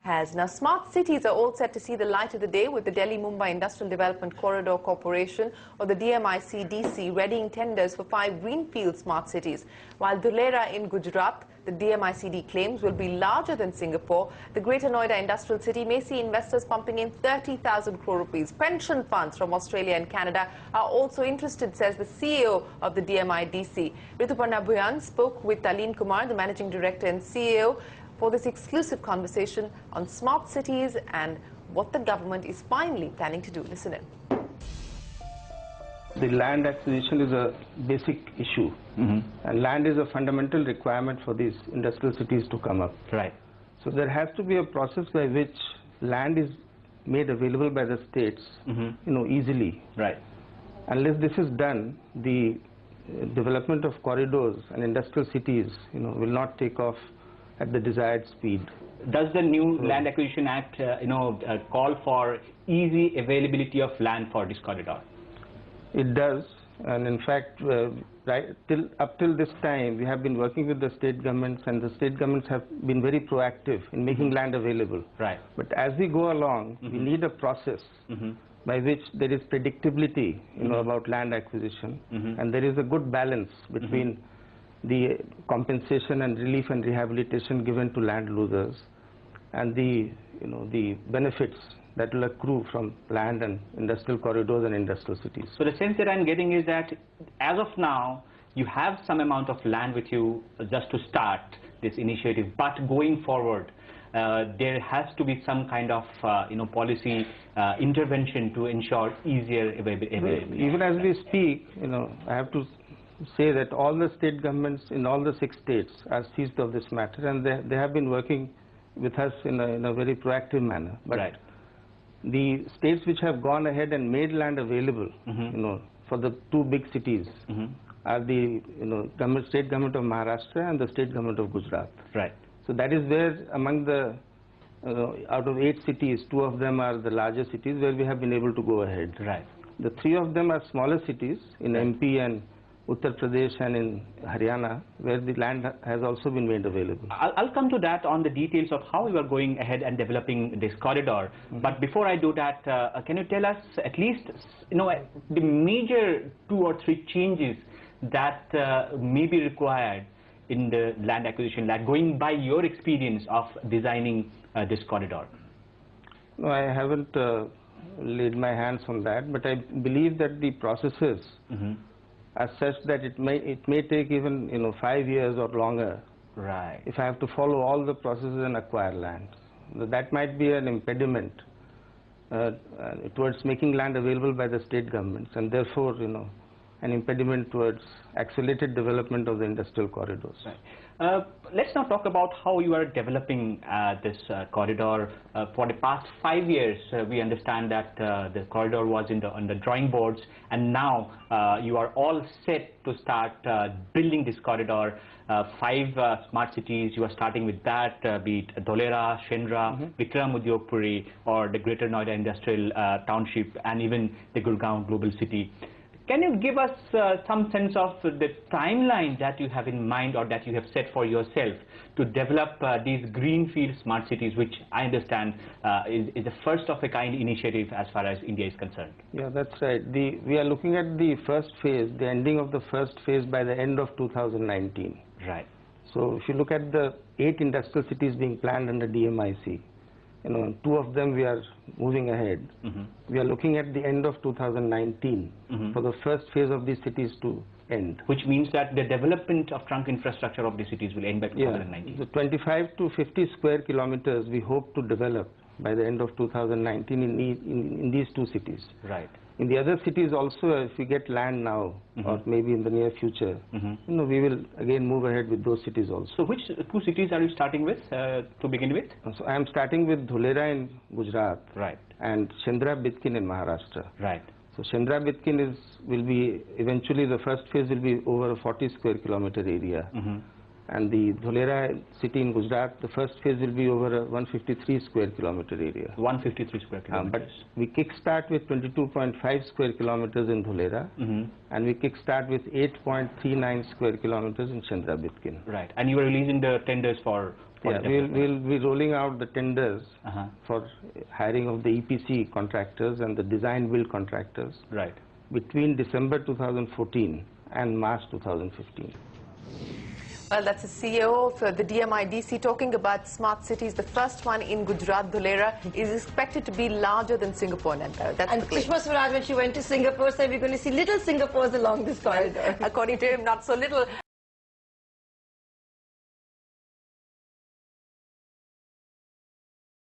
has. Now, smart cities are all set to see the light of the day with the Delhi-Mumbai Industrial Development Corridor Corporation, or the DMIC-DC, readying tenders for 5 greenfield smart cities. While Dholera in Gujarat, the DMICD claims, will be larger than Singapore, the Greater Noida Industrial City may see investors pumping in 30,000 crore rupees. Pension funds from Australia and Canada are also interested, says the CEO of the DMIDC. Rituparna Bhuyan spoke with Taleen Kumar, the Managing Director and CEO, for this exclusive conversation on smart cities and what the government is finally planning to do. Listen in. The land acquisition is a basic issue, and land is a fundamental requirement for these industrial cities to come up. Right. So there has to be a process by which land is made available by the states, easily. Right. Unless this is done, the development of corridors and industrial cities, will not take off at the desired speed. Does the new Land Acquisition Act, call for easy availability of land for this corridor? It does, and in fact, up till this time, we have been working with the state governments, and the state governments have been very proactive in making land available. Right. But as we go along, we need a process by which there is predictability, about land acquisition, and there is a good balance between the compensation and relief and rehabilitation given to land losers, and the benefits that will accrue from land and industrial corridors and industrial cities. So the sense that I'm getting is that as of now, you have some amount of land with you just to start this initiative, but going forward, there has to be some kind of policy intervention to ensure easier availability. Even as we speak, I have to say that all the state governments in all the 6 states are seized of this matter, and they have been working with us in a very proactive manner. But right. The states which have gone ahead and made land available, for the 2 big cities, are the state government of Maharashtra and the state government of Gujarat. Right. So that is where among the out of 8 cities, 2 of them are the larger cities where we have been able to go ahead. Right. The 3 of them are smaller cities in MP and Uttar Pradesh and in Haryana, where the land has also been made available. I'll come to that on the details of how you are going ahead and developing this corridor. But before I do that, can you tell us at least, the major 2 or 3 changes that may be required in the land acquisition, like going by your experience of designing this corridor? No, I haven't laid my hands on that, but I believe that the processes are such that it may take even 5 years or longer. Right. If I have to follow all the processes and acquire land, that might be an impediment towards making land available by the state governments, and therefore an impediment towards accelerated development of the industrial corridors. Right. Let's now talk about how you are developing this corridor. For the past 5 years, we understand that the corridor was on the drawing boards, and now you are all set to start building this corridor. 5 smart cities, you are starting with that, be it Dholera, Shendra, Vikram Udyogpuri, or the Greater Noida Industrial Township, and even the Gurgaon Global City. Can you give us some sense of the timeline that you have in mind or that you have set for yourself to develop these greenfield smart cities, which I understand is a first of a kind initiative as far as India is concerned? Yeah, that's right. We are looking at the first phase, the ending of the first phase by the end of 2019. Right. So if you look at the 8 industrial cities being planned under DMIC, 2 of them we are moving ahead. We are looking at the end of 2019 for the first phase of these cities to end. Which means that the development of trunk infrastructure of the cities will end by 2019. Yeah, the 25 to 50 square kilometers we hope to develop by the end of 2019 in these 2 cities. Right. In the other cities also, if we get land now, or maybe in the near future, we will again move ahead with those cities also. So which 2 cities are you starting with to begin with? So I am starting with Dholera in Gujarat, right, and Shendra Bitkin in Maharashtra. Right. So Shendra Bitkin will be eventually the first phase will be over a 40 square kilometer area. And the Dholera city in Gujarat, the first phase will be over a 153 square kilometer area. 153 square kilometers. But we kickstart with 22.5 square kilometers in Dholera, and we kickstart with 8.39 square kilometers in Chandra Bitkin. Right. And you are releasing the tenders for Yeah, we'll be rolling out the tenders for hiring of the EPC contractors and the design build contractors. Right. Between December 2014 and March 2015. Well, that's the CEO of the DMIDC talking about smart cities. The first one in Gujarat, Dholera, is expected to be larger than Singapore. That's and the claim. Sushma Swaraj, when she went to Singapore, said we're going to see little Singapores along this corridor. According to him, not so little.